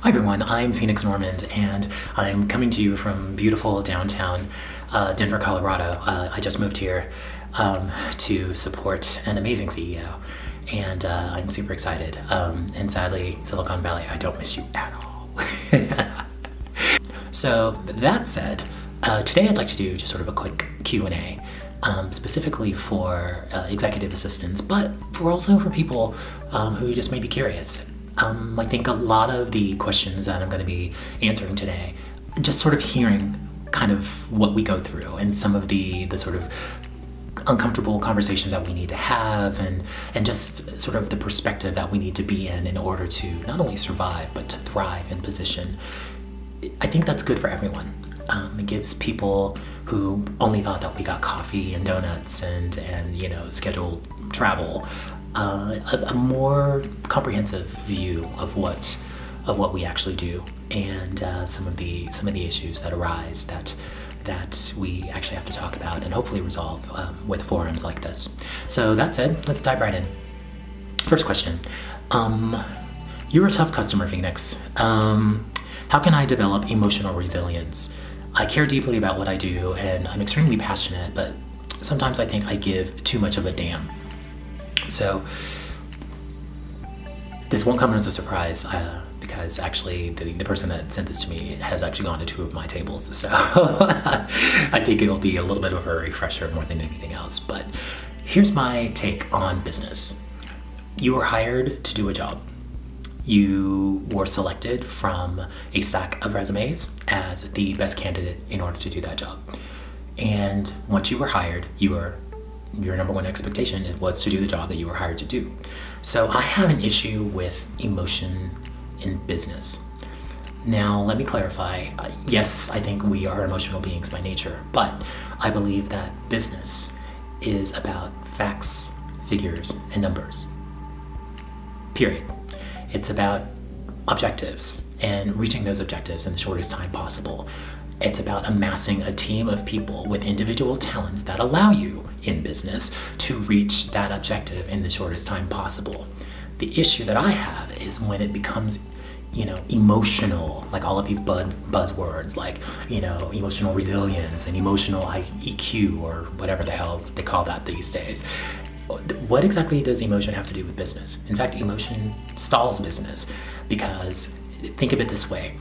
Hi everyone, I'm Phoenix Normand, and I'm coming to you from beautiful downtown Denver, Colorado. I just moved here to support an amazing CEO, and I'm super excited. And sadly, Silicon Valley, I don't miss you at all. So that said, today I'd like to do just sort of a quick Q&A, specifically for executive assistants, but also for people who just may be curious. I think a lot of the questions that I'm going to be answering today, just sort of hearing kind of what we go through and some of the sort of uncomfortable conversations that we need to have, and just sort of the perspective that we need to be in order to not only survive but to thrive in position. I think that's good for everyone. It gives people who only thought that we got coffee and donuts and scheduled travel a more comprehensive view of what we actually do, and some of the issues that arise that we actually have to talk about and hopefully resolve with forums like this. So that said, let's dive right in. First question. You're a tough customer, Phoenix. How can I develop emotional resilience? I care deeply about what I do and I'm extremely passionate, but sometimes I think I give too much of a damn. So this won't come as a surprise because actually the person that sent this to me has actually gone to 2 of my tables. So I think it'll be a little bit of a refresher more than anything else. But here's my take on business. You were hired to do a job. You were selected from a stack of resumes as the best candidate in order to do that job. And once you were hired, your number one expectation was to do the job that you were hired to do. So I have an issue with emotion in business. Now, let me clarify. Yes, I think we are emotional beings by nature, but I believe that business is about facts, figures, and numbers. Period. It's about objectives and reaching those objectives in the shortest time possible. It's about amassing a team of people with individual talents that allow you in business to reach that objective in the shortest time possible. The issue that I have is when it becomes, emotional, like all of these buzzwords like, emotional resilience and emotional EQ or whatever the hell they call that these days. What exactly does emotion have to do with business? In fact, emotion stalls business, because think of it this way.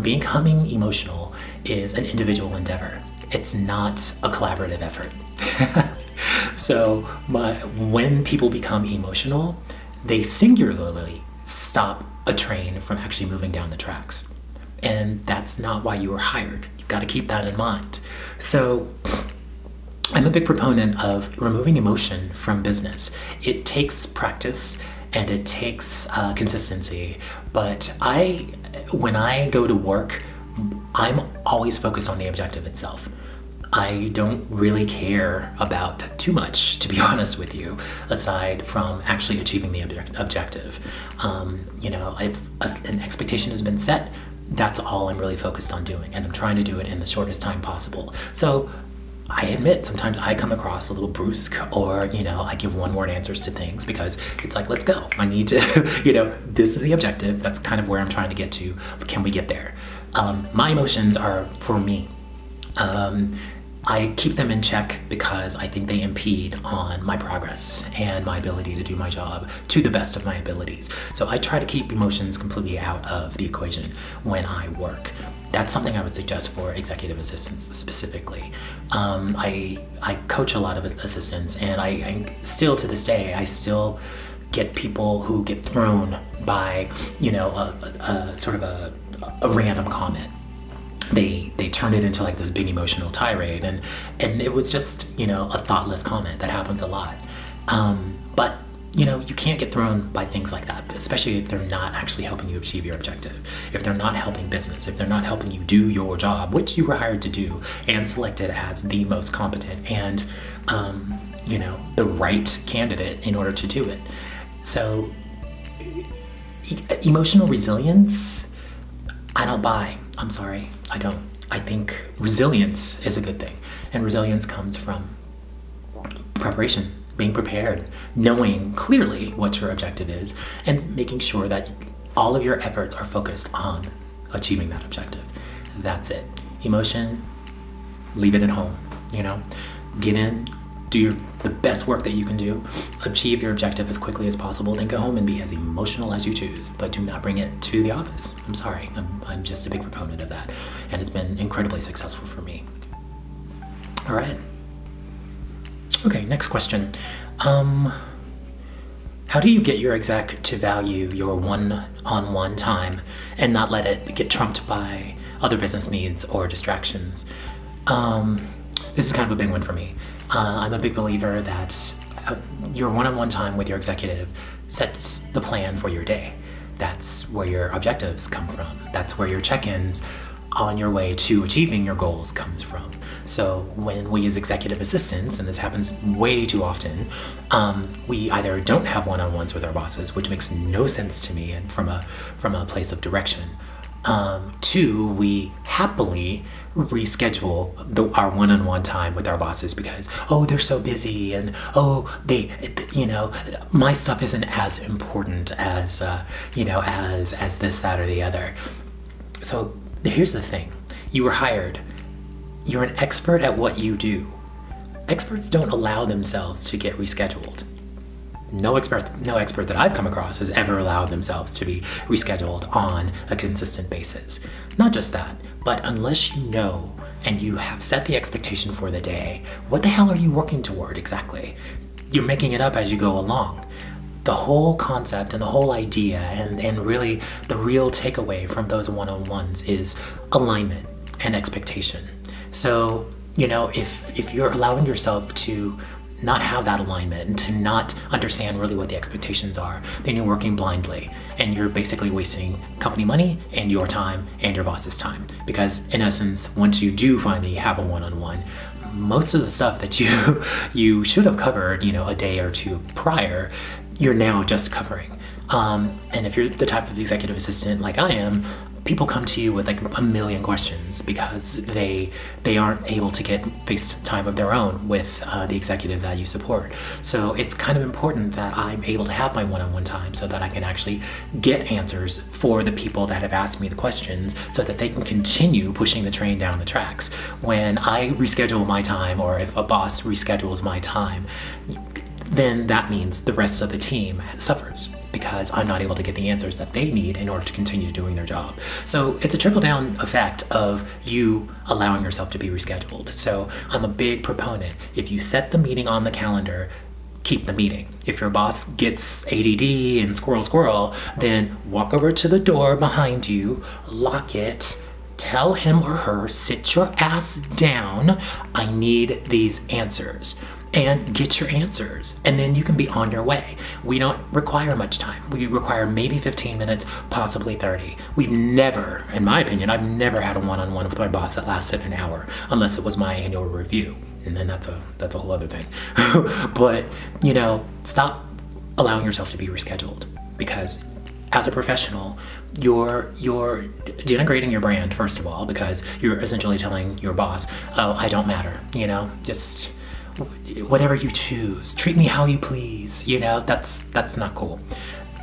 Becoming emotional is an individual endeavor. It's not a collaborative effort. So when people become emotional, they singularly stop a train from actually moving down the tracks. And that's not why you were hired. You've got to keep that in mind. So I'm a big proponent of removing emotion from business. It takes practice and it takes consistency, but when I go to work, I'm always focused on the objective itself. I don't really care about too much, to be honest with you, aside from actually achieving the objective. If an expectation has been set, that's all I'm really focused on doing, and I'm trying to do it in the shortest time possible. So I admit sometimes I come across a little brusque, or I give one-word answers to things because it's like, let's go. I need to, this is the objective. That's kind of where I'm trying to get to. But can we get there? My emotions are for me. I keep them in check because I think they impede on my progress and my ability to do my job to the best of my abilities. So I try to keep emotions completely out of the equation when I work. That's something I would suggest for executive assistants specifically. I coach a lot of assistants, and I still, to this day, I still get people who get thrown by, a sort of a random comment. They turn it into like this big emotional tirade, and it was just, a thoughtless comment. That happens a lot. But you can't get thrown by things like that, especially if they're not actually helping you achieve your objective. If they're not helping business, if they're not helping you do your job, which you were hired to do and selected as the most competent and, the right candidate in order to do it. So emotional resilience, I don't buy. I'm sorry, I don't. I think resilience is a good thing, and resilience comes from preparation, being prepared, knowing clearly what your objective is, and making sure that all of your efforts are focused on achieving that objective. That's it. Emotion, leave it at home, you know? Get in, do the best work that you can do, achieve your objective as quickly as possible, then go home and be as emotional as you choose, but do not bring it to the office. I'm sorry, I'm just a big proponent of that, and it's been incredibly successful for me. All right. Okay, next question. How do you get your exec to value your one-on-one time and not let it get trumped by other business needs or distractions? This is kind of a big one for me. I'm a big believer that your one-on-one time with your executive sets the plan for your day. That's where your objectives come from. That's where your check-ins on your way to achieving your goals comes from. So when we as executive assistants, and this happens way too often, we either don't have one-on-ones with our bosses, which makes no sense to me and from a place of direction. Two, we happily reschedule our one-on-one time with our bosses because, oh, they're so busy, and oh, my stuff isn't as important as, as this, that, or the other. So here's the thing. You were hired. You're an expert at what you do. Experts don't allow themselves to get rescheduled. No expert that I've come across has ever allowed themselves to be rescheduled on a consistent basis. Not just that, but unless you know and you have set the expectation for the day, what the hell are you working toward exactly? You're making it up as you go along. The whole concept and the whole idea and really the real takeaway from those one-on-ones is alignment and expectation. So, if you're allowing yourself to not have that alignment and to not understand really what the expectations are, then you're working blindly and you're basically wasting company money and your time and your boss's time. Because in essence, once you do finally have a one-on-one, most of the stuff that you should have covered, a day or two prior, you're now just covering. And if you're the type of executive assistant like I am, people come to you with like a million questions because they aren't able to get face time of their own with the executive that you support. So it's kind of important that I'm able to have my one-on-one time so that I can actually get answers for the people that have asked me the questions so that they can continue pushing the train down the tracks. When I reschedule my time, or if a boss reschedules my time, then that means the rest of the team suffers because I'm not able to get the answers that they need in order to continue doing their job. So it's a trickle-down effect of you allowing yourself to be rescheduled. So I'm a big proponent. If you set the meeting on the calendar, keep the meeting. If your boss gets ADD and squirrel, then walk over to the door behind you, lock it, tell him or her, sit your ass down, I need these answers. And get your answers, and then you can be on your way. We don't require much time. We require maybe 15 minutes, possibly 30. We've never, in my opinion, I've never had a one-on-one with my boss that lasted an hour, unless it was my annual review, and then that's a whole other thing. But, stop allowing yourself to be rescheduled, because as a professional, you're denigrating your brand, first of all, because you're essentially telling your boss, oh, I don't matter, just whatever you choose, treat me how you please, that's not cool.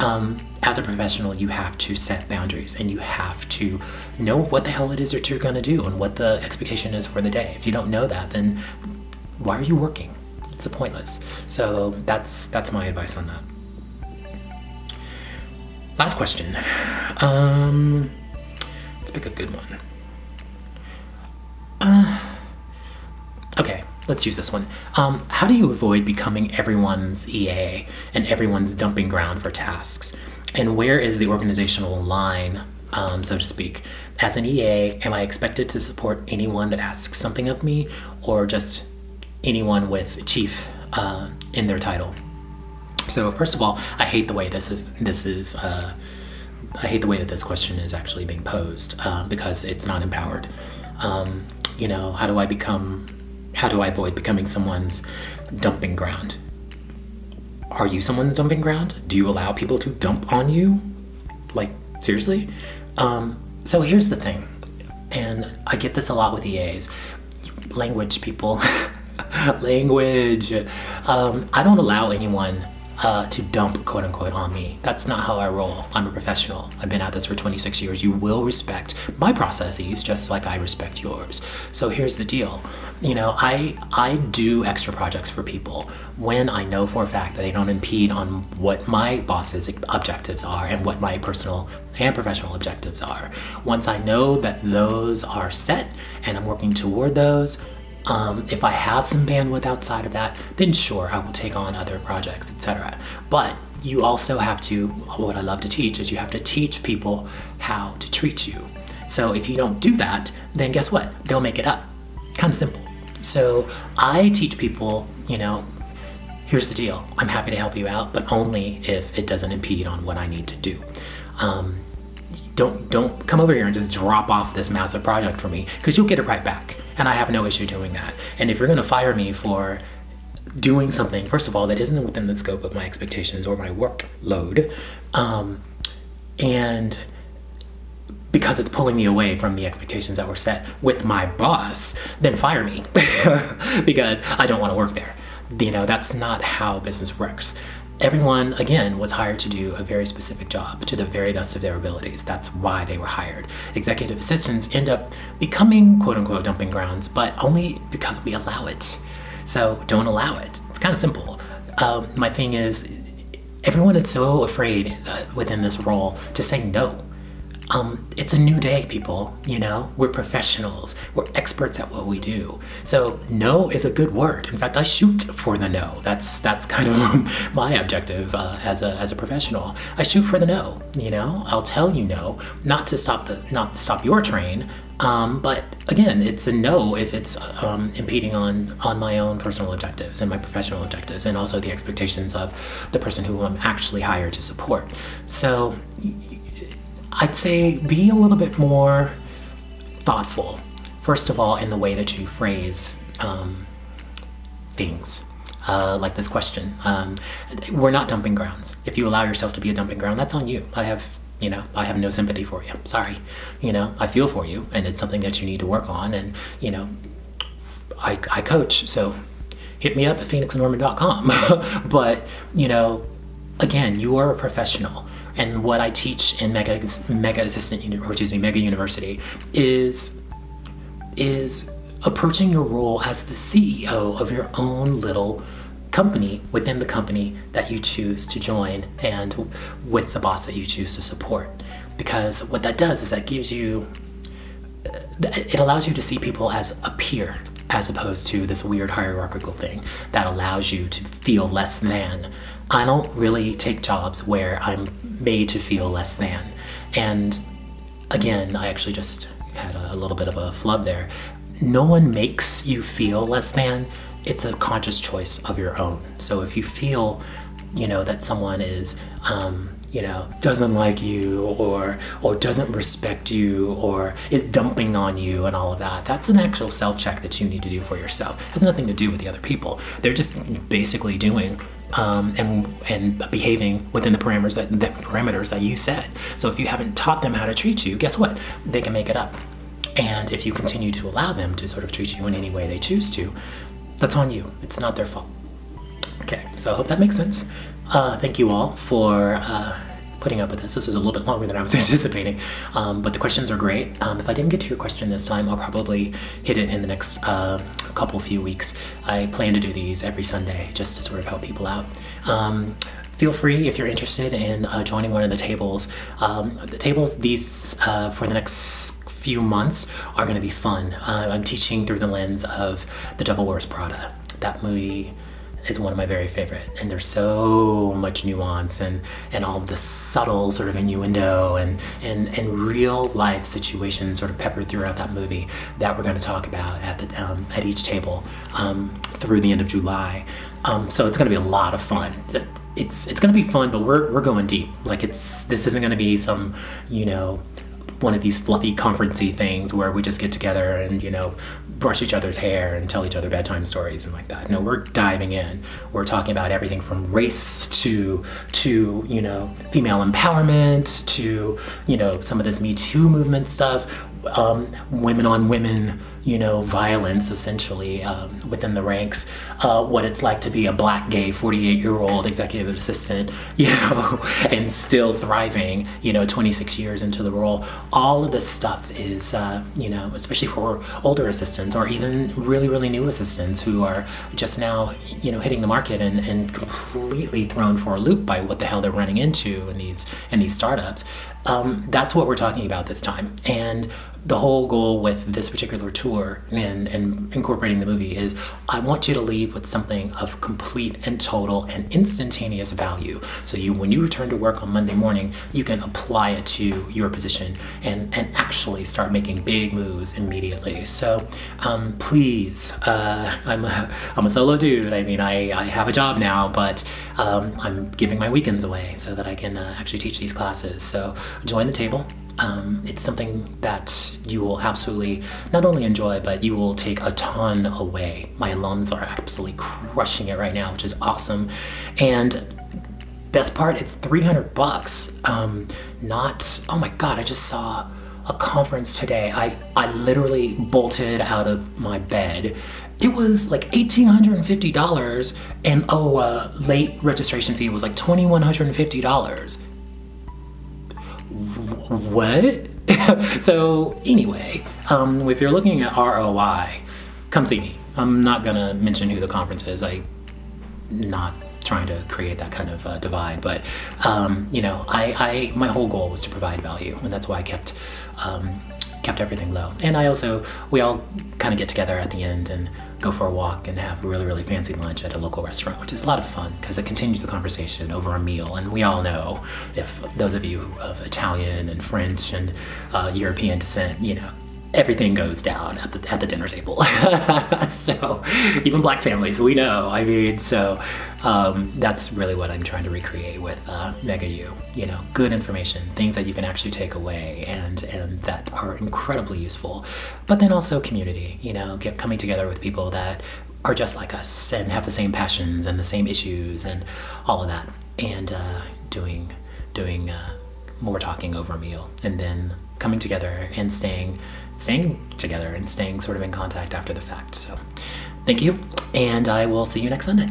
As a professional, you have to set boundaries and you have to know what the hell it is that you're gonna do and what the expectation is for the day. If you don't know that, then why are you working? It's pointless. So that's my advice on that. Last question. Let's pick a good one. Okay. Let's use this one. How do you avoid becoming everyone's EA and everyone's dumping ground for tasks? And where is the organizational line, so to speak? As an EA, am I expected to support anyone that asks something of me, or just anyone with chief in their title? So first of all, I hate the way I hate the way that this question is actually being posed because it's not empowered. How do I avoid becoming someone's dumping ground? Are you someone's dumping ground? Do you allow people to dump on you? Like, seriously? So here's the thing, and I get this a lot with EAs. Language, people. Language. I don't allow anyone to dump, quote unquote, on me. That's not how I roll. I'm a professional. I've been at this for 26 years. You will respect my processes just like I respect yours. So here's the deal. You know, I do extra projects for people when I know for a fact that they don't impede on what my boss's objectives are and what my personal and professional objectives are. Once I know that those are set and I'm working toward those, if I have some bandwidth outside of that, then sure, I will take on other projects, etc. But you also have to, what I love to teach is you have to teach people how to treat you. So if you don't do that, then guess what? They'll make it up. Kind of simple. So I teach people, you know, here's the deal. I'm happy to help you out, but only if it doesn't impede on what I need to do. Don't come over here and just drop off this massive project for me, because you'll get it right back. And I have no issue doing that. And if you're gonna fire me for doing something, first of all, that isn't within the scope of my expectations or my workload, and because it's pulling me away from the expectations that were set with my boss, then fire me because I don't want to work there. You know, that's not how business works. Everyone, again, was hired to do a very specific job to the very best of their abilities. That's why they were hired. Executive assistants end up becoming quote unquote dumping grounds, but only because we allow it. So don't allow it. It's kind of simple. My thing is, everyone is so afraid within this role to say no. It's a new day, people, you know? We're professionals. We're experts at what we do. So no is a good word. In fact, I shoot for the no. That's kind of my objective as a professional. I shoot for the no, you know? I'll tell you no, not to stop your train, but again, it's a no if it's impeding on my own personal objectives and my professional objectives, and also the expectations of the person who I'm actually hired to support. So I'd say be a little bit more thoughtful, first of all, in the way that you phrase things. Like this question. We're not dumping grounds. If you allow yourself to be a dumping ground, that's on you. I have no sympathy for you. Sorry. You know, I feel for you, and it's something that you need to work on. And, you know, I coach, so hit me up at phoenixnorman.com. But, you know, again, you are a professional. And what I teach in Mega University is approaching your role as the CEO of your own little company within the company that you choose to join and with the boss that you choose to support. Because what that does is that gives you, it allows you to see people as a peer, as opposed to this weird hierarchical thing that allows you to feel less than. I don't really take jobs where I'm made to feel less than. And again, I actually just had a little bit of a flub there. No one makes you feel less than. It's a conscious choice of your own. So if you feel, you know, that someone is, you know, doesn't like you or doesn't respect you or is dumping on you and all of that, that's an actual self-check that you need to do for yourself. It has nothing to do with the other people. They're just basically doing and behaving within the parameters that you set. So if you haven't taught them how to treat you, guess what? They can make it up. And if you continue to allow them to sort of treat you in any way they choose to, that's on you. It's not their fault. Okay, so I hope that makes sense. Thank you all for putting up with this. This was a little bit longer than I was anticipating, but the questions are great. If I didn't get to your question this time, I'll probably hit it in the next few weeks. I plan to do these every Sunday just to sort of help people out. Feel free, if you're interested in joining one of the tables. The tables, these for the next few months are going to be fun. I'm teaching through the lens of The Devil Wears Prada. That movie is one of my very favorite, and there's so much nuance and all the subtle sort of innuendo and real life situations sort of peppered throughout that movie that we're going to talk about at each table through the end of July. So it's going to be a lot of fun. It's going to be fun, but we're going deep. Like this isn't going to be some, you know, one of these fluffy conferencey things where we just get together and, you know, brush each other's hair and tell each other bedtime stories and like that. No, we're diving in. We're talking about everything from race to you know, female empowerment to, you know, some of this Me Too movement stuff, women on women violence essentially within the ranks, what it's like to be a black gay 48-year-old executive assistant, and still thriving, 26 years into the role. All of this stuff is, especially for older assistants or even really, really new assistants who are just now, hitting the market and completely thrown for a loop by what the hell they're running into in these startups. That's what we're talking about this time. And the whole goal with this particular tour and incorporating the movie is I want you to leave with something of complete and total and instantaneous value. So when you return to work on Monday morning, you can apply it to your position and actually start making big moves immediately. So please, I'm a solo dude. I mean, I have a job now, but I'm giving my weekends away so that I can actually teach these classes. So join the table. It's something that you will absolutely not only enjoy, but you will take a ton away. My alums are absolutely crushing it right now, which is awesome. And best part, it's $300. Oh my God, I just saw a conference today. I literally bolted out of my bed. It was like $1,850 and late registration fee was like $2,150. What? So anyway, if you're looking at ROI, come see me. I'm not gonna mention who the conference is. I'm not trying to create that kind of divide, but my whole goal was to provide value, and that's why I kept everything low. And we all kind of get together at the end and go for a walk and have really, really fancy lunch at a local restaurant, which is a lot of fun because it continues the conversation over a meal. And we all know, if those of you of Italian and French and European descent, everything goes down at the dinner table. So even black families, we know. I mean, so that's really what I'm trying to recreate with Mega U. Good information, things that you can actually take away and that are incredibly useful. But then also community, coming together with people that are just like us and have the same passions and the same issues and all of that, and doing more talking over a meal, and then coming together and staying together and staying sort of in contact after the fact. So thank you, and I will see you next Sunday.